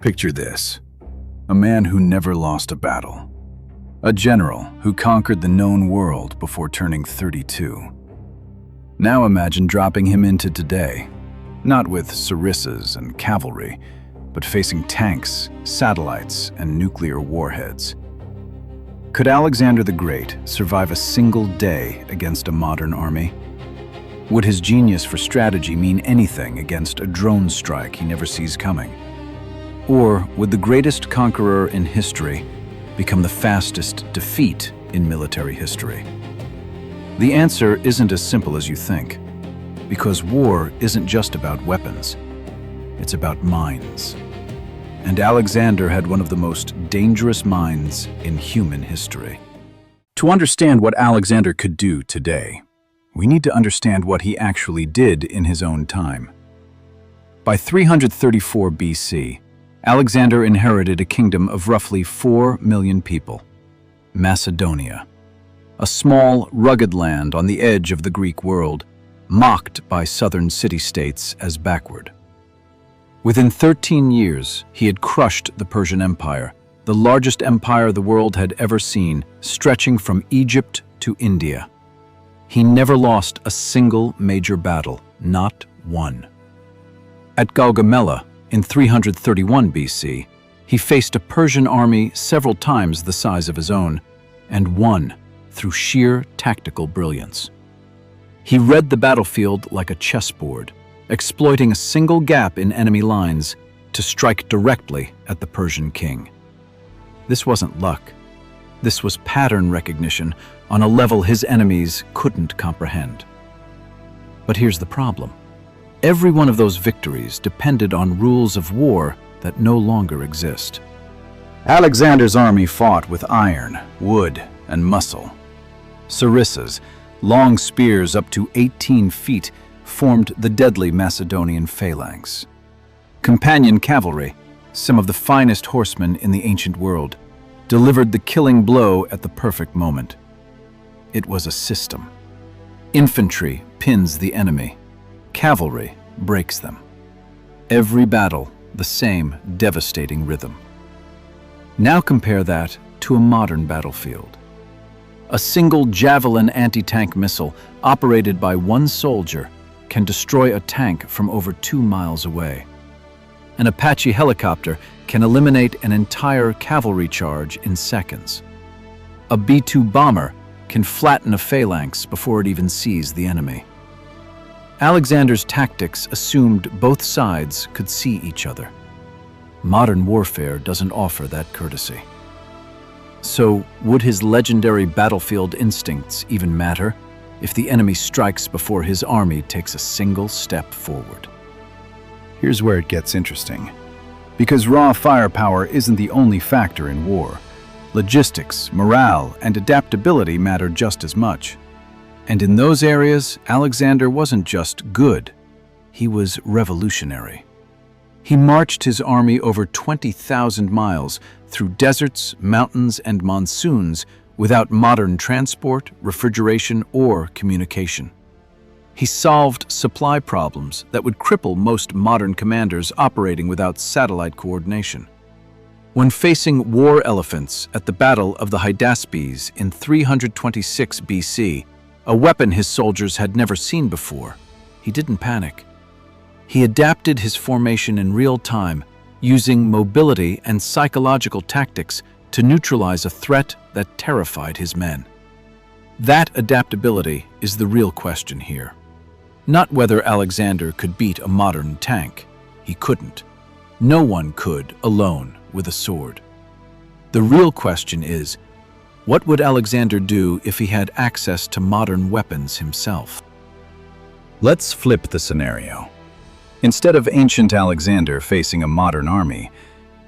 Picture this: a man who never lost a battle. A general who conquered the known world before turning 32. Now imagine dropping him into today, not with sarissas and cavalry, but facing tanks, satellites, and nuclear warheads. Could Alexander the Great survive a single day against a modern army? Would his genius for strategy mean anything against a drone strike he never sees coming? Or would the greatest conqueror in history become the fastest defeat in military history? The answer isn't as simple as you think, because war isn't just about weapons. It's about minds. And Alexander had one of the most dangerous minds in human history. To understand what Alexander could do today, we need to understand what he actually did in his own time. By 334 BC, Alexander inherited a kingdom of roughly 4 million people, Macedonia, a small, rugged land on the edge of the Greek world, mocked by southern city-states as backward. Within 13 years, he had crushed the Persian Empire, the largest empire the world had ever seen, stretching from Egypt to India. He never lost a single major battle, not one. At Gaugamela, in 331 BC, he faced a Persian army several times the size of his own, and won through sheer tactical brilliance. He read the battlefield like a chessboard, exploiting a single gap in enemy lines to strike directly at the Persian king. This wasn't luck. This was pattern recognition on a level his enemies couldn't comprehend. But here's the problem. Every one of those victories depended on rules of war that no longer exist. Alexander's army fought with iron, wood, and muscle. Sarissas, long spears up to 18 feet, formed the deadly Macedonian phalanx. Companion cavalry, some of the finest horsemen in the ancient world, delivered the killing blow at the perfect moment. It was a system. Infantry pins the enemy. Cavalry breaks them. Every battle, the same devastating rhythm. Now compare that to a modern battlefield. A single javelin anti-tank missile operated by one soldier can destroy a tank from over 2 miles away. An Apache helicopter can eliminate an entire cavalry charge in seconds. A B-2 bomber can flatten a phalanx before it even sees the enemy. Alexander's tactics assumed both sides could see each other. Modern warfare doesn't offer that courtesy. So, would his legendary battlefield instincts even matter if the enemy strikes before his army takes a single step forward? Here's where it gets interesting. Because raw firepower isn't the only factor in war. Logistics, morale, and adaptability matter just as much. And in those areas, Alexander wasn't just good, he was revolutionary. He marched his army over 20,000 miles through deserts, mountains, and monsoons without modern transport, refrigeration, or communication. He solved supply problems that would cripple most modern commanders operating without satellite coordination. When facing war elephants at the Battle of the Hydaspes in 326 BC, a weapon his soldiers had never seen before, he didn't panic. He adapted his formation in real time, using mobility and psychological tactics to neutralize a threat that terrified his men. That adaptability is the real question here. Not whether Alexander could beat a modern tank. He couldn't. No one could alone with a sword. The real question is, what would Alexander do if he had access to modern weapons himself? Let's flip the scenario. Instead of ancient Alexander facing a modern army,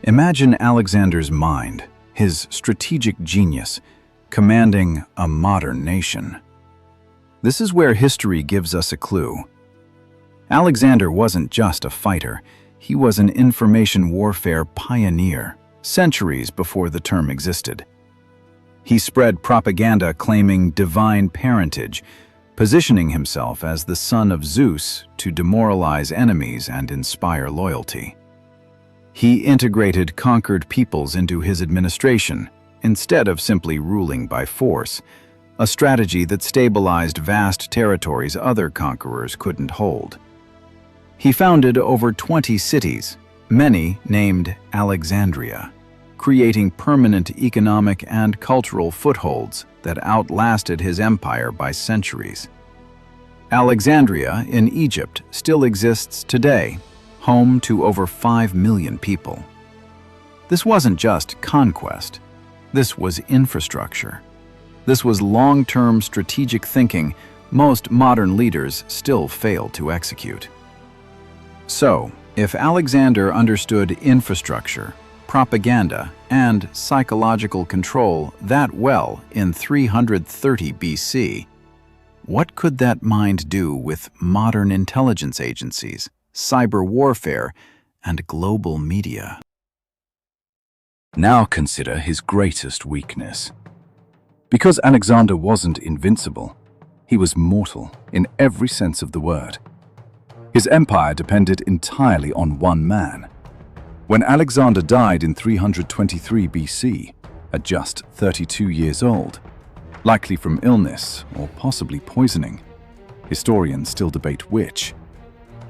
imagine Alexander's mind, his strategic genius, commanding a modern nation. This is where history gives us a clue. Alexander wasn't just a fighter, he was an information warfare pioneer, centuries before the term existed. He spread propaganda claiming divine parentage, positioning himself as the son of Zeus to demoralize enemies and inspire loyalty. He integrated conquered peoples into his administration, instead of simply ruling by force, a strategy that stabilized vast territories other conquerors couldn't hold. He founded over 20 cities, many named Alexandria, creating permanent economic and cultural footholds that outlasted his empire by centuries. Alexandria in Egypt still exists today, home to over 5 million people. This wasn't just conquest. This was infrastructure. This was long-term strategic thinking most modern leaders still fail to execute. So, if Alexander understood infrastructure, propaganda, and psychological control that well in 330 BC, what could that mind do with modern intelligence agencies, cyber warfare, and global media? Now consider his greatest weakness. Because Alexander wasn't invincible, he was mortal in every sense of the word. His empire depended entirely on one man. When Alexander died in 323 BC, at just 32 years old, likely from illness or possibly poisoning, historians still debate which,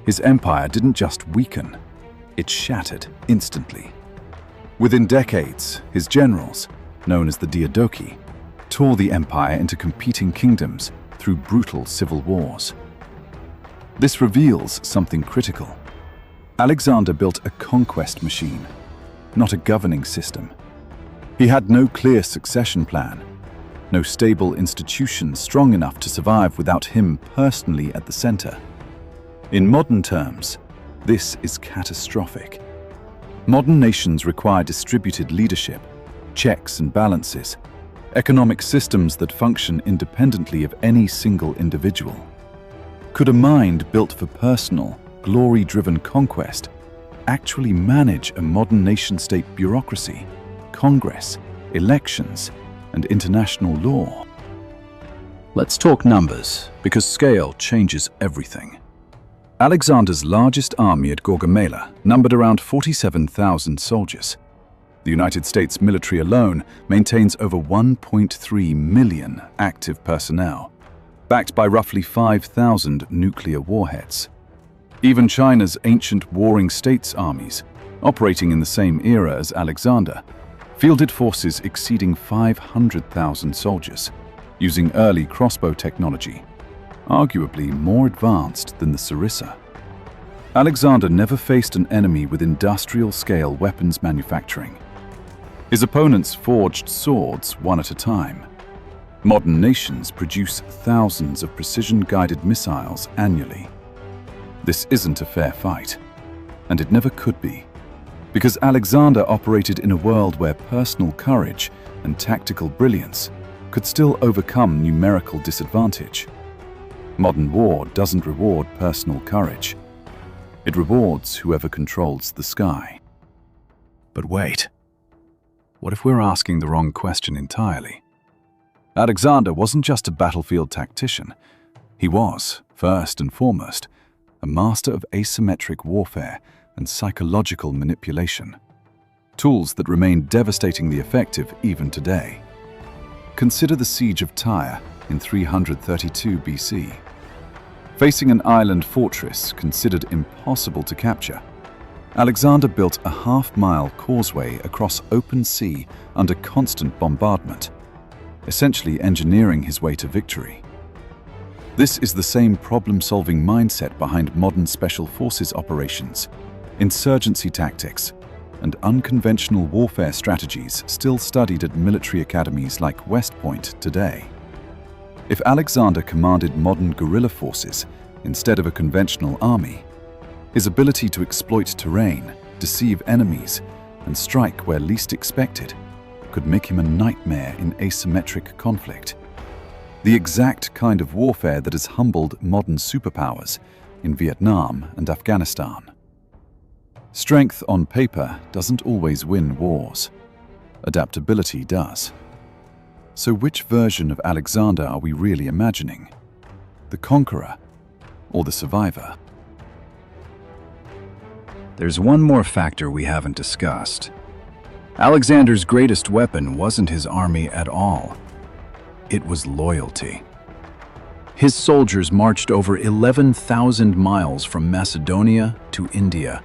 his empire didn't just weaken, it shattered instantly. Within decades, his generals, known as the Diadochi, tore the empire into competing kingdoms through brutal civil wars. This reveals something critical. Alexander built a conquest machine, not a governing system. He had no clear succession plan, no stable institutions strong enough to survive without him personally at the center. In modern terms, this is catastrophic. Modern nations require distributed leadership, checks and balances, economic systems that function independently of any single individual. Could a mind built for personal, glory-driven conquest actually manage a modern nation-state bureaucracy, Congress, elections, and international law? Let's talk numbers, because scale changes everything. Alexander's largest army at Gaugamela numbered around 47,000 soldiers. The United States military alone maintains over 1.3 million active personnel, backed by roughly 5,000 nuclear warheads. Even China's ancient warring states armies, operating in the same era as Alexander, fielded forces exceeding 500,000 soldiers, using early crossbow technology, arguably more advanced than the Sarissa. Alexander never faced an enemy with industrial-scale weapons manufacturing. His opponents forged swords one at a time. Modern nations produce thousands of precision-guided missiles annually. This isn't a fair fight, and it never could be, because Alexander operated in a world where personal courage and tactical brilliance could still overcome numerical disadvantage. Modern war doesn't reward personal courage. It rewards whoever controls the sky. But wait, what if we're asking the wrong question entirely? Alexander wasn't just a battlefield tactician. He was, first and foremost, a master of asymmetric warfare and psychological manipulation, tools that remain devastatingly effective even today. Consider the siege of Tyre in 332 BC. Facing an island fortress considered impossible to capture, Alexander built a half-mile causeway across open sea under constant bombardment, essentially engineering his way to victory. This is the same problem-solving mindset behind modern special forces operations, insurgency tactics, and unconventional warfare strategies still studied at military academies like West Point today. If Alexander commanded modern guerrilla forces instead of a conventional army, his ability to exploit terrain, deceive enemies, and strike where least expected could make him a nightmare in asymmetric conflict. The exact kind of warfare that has humbled modern superpowers in Vietnam and Afghanistan. Strength on paper doesn't always win wars. Adaptability does. So which version of Alexander are we really imagining? The conqueror or the survivor? There's one more factor we haven't discussed. Alexander's greatest weapon wasn't his army at all. It was loyalty. His soldiers marched over 11,000 miles from Macedonia to India,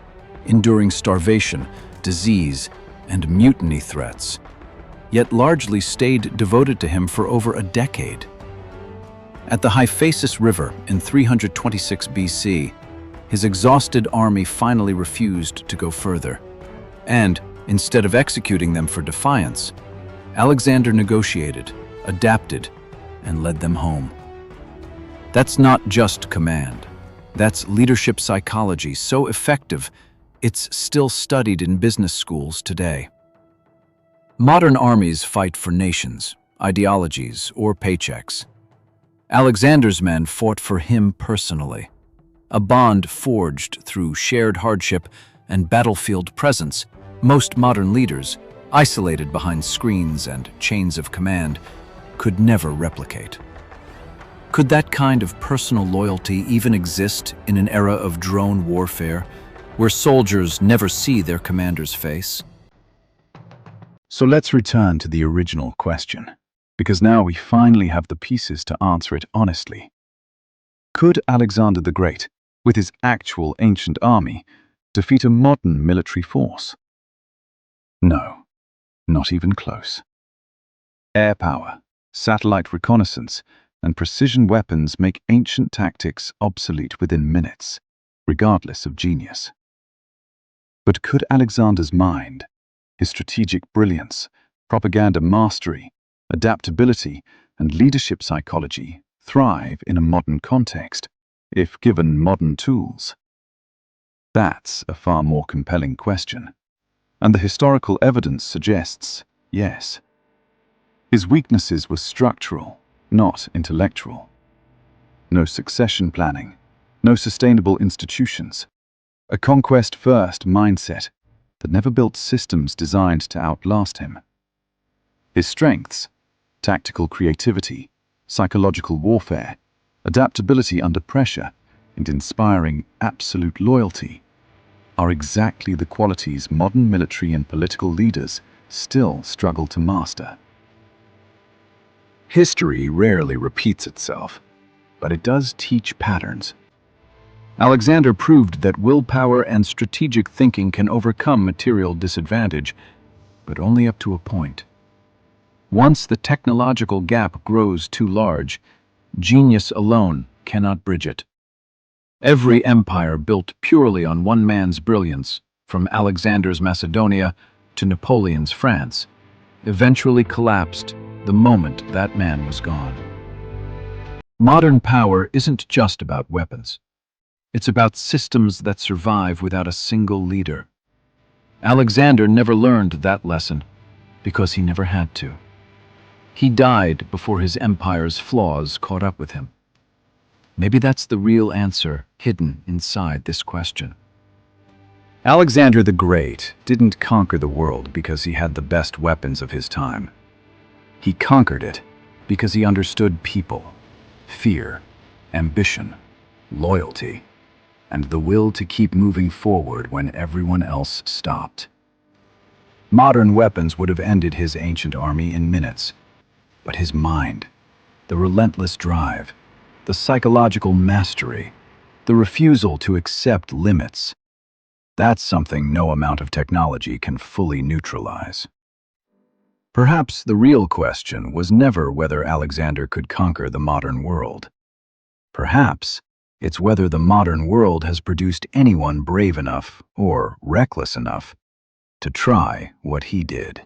enduring starvation, disease, and mutiny threats, yet largely stayed devoted to him for over a decade. At the Hyphasis River in 326 BC, his exhausted army finally refused to go further, and, instead of executing them for defiance, Alexander negotiated, adapted, and led them home. That's not just command. That's leadership psychology so effective, it's still studied in business schools today. Modern armies fight for nations, ideologies, or paychecks. Alexander's men fought for him personally, a bond forged through shared hardship and battlefield presence. Most modern leaders, isolated behind screens and chains of command, could never replicate. Could that kind of personal loyalty even exist in an era of drone warfare, where soldiers never see their commander's face? So let's return to the original question, because now we finally have the pieces to answer it honestly. Could Alexander the Great, with his actual ancient army, defeat a modern military force? No, not even close. Air power, satellite reconnaissance, and precision weapons make ancient tactics obsolete within minutes, regardless of genius. But could Alexander's mind, his strategic brilliance, propaganda mastery, adaptability, and leadership psychology thrive in a modern context, if given modern tools? That's a far more compelling question, and the historical evidence suggests yes. His weaknesses were structural, not intellectual. No succession planning, no sustainable institutions, a conquest-first mindset that never built systems designed to outlast him. His strengths, tactical creativity, psychological warfare, adaptability under pressure, and inspiring absolute loyalty, are exactly the qualities modern military and political leaders still struggle to master. History rarely repeats itself, but it does teach patterns. Alexander proved that willpower and strategic thinking can overcome material disadvantage, but only up to a point. Once the technological gap grows too large, genius alone cannot bridge it. Every empire built purely on one man's brilliance, from Alexander's Macedonia to Napoleon's France, eventually collapsed the moment that man was gone. Modern power isn't just about weapons. It's about systems that survive without a single leader. Alexander never learned that lesson because he never had to. He died before his empire's flaws caught up with him. Maybe that's the real answer hidden inside this question. Alexander the Great didn't conquer the world because he had the best weapons of his time. He conquered it because he understood people, fear, ambition, loyalty, and the will to keep moving forward when everyone else stopped. Modern weapons would have ended his ancient army in minutes, but his mind, the relentless drive, the psychological mastery, the refusal to accept limits, that's something no amount of technology can fully neutralize. Perhaps the real question was never whether Alexander could conquer the modern world. Perhaps it's whether the modern world has produced anyone brave enough or reckless enough to try what he did.